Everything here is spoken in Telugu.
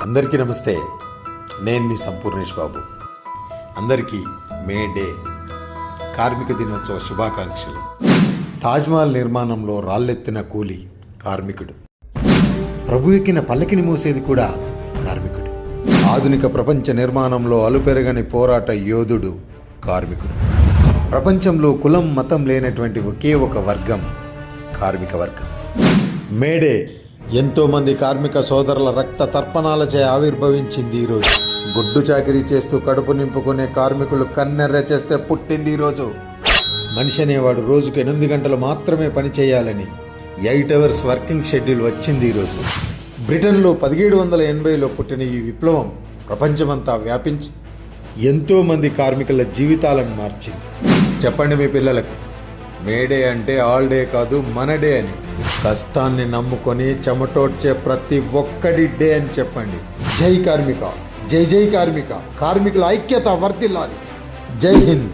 అందరికీ నమస్తే. నేను మీ సంపూర్ణేష్ బాబు. అందరికీ మే డే కార్మిక దినోత్సవ శుభాకాంక్షలు. తాజ్మహల్ నిర్మాణంలో రాళ్ళెత్తిన కూలి కార్మికుడు. ప్రభు ఎక్కిన పల్లకిని మోసేది కూడా కార్మికుడు. ఆధునిక ప్రపంచ నిర్మాణంలో అలుపెరగని పోరాట యోధుడు కార్మికుడు. ప్రపంచంలో కులం మతం లేనటువంటి ఒకే ఒక వర్గం కార్మిక వర్గం. మేడే ఎంతోమంది కార్మిక సోదరుల రక్త తర్పణాలచే ఆవిర్భవించింది ఈరోజు. గుడ్డు చాకిరీ చేస్తూ కడుపు నింపుకునే కార్మికులు కన్నెర్ర చేస్తే పుట్టింది ఈరోజు. మనిషి అనేవాడు రోజుకు 8 గంటలు మాత్రమే పని చేయాలని 8 అవర్స్ వర్కింగ్ షెడ్యూల్ వచ్చింది ఈరోజు. బ్రిటన్లో 1780లో పుట్టిన ఈ విప్లవం ప్రపంచమంతా వ్యాపించి ఎంతోమంది కార్మికుల జీవితాలను మార్చింది. చెప్పండి మీ పిల్లలకు, మేడే అంటే ఆల్ డే కాదు, మన డే అని. కష్టాన్ని నమ్ముకొని చెమటోడ్చే ప్రతి ఒక్కడి డే అని చెప్పండి. జై కార్మిక, జై జై కార్మిక, కార్మికుల ఐక్యత వర్ధిల్లాలి. జై హింద్.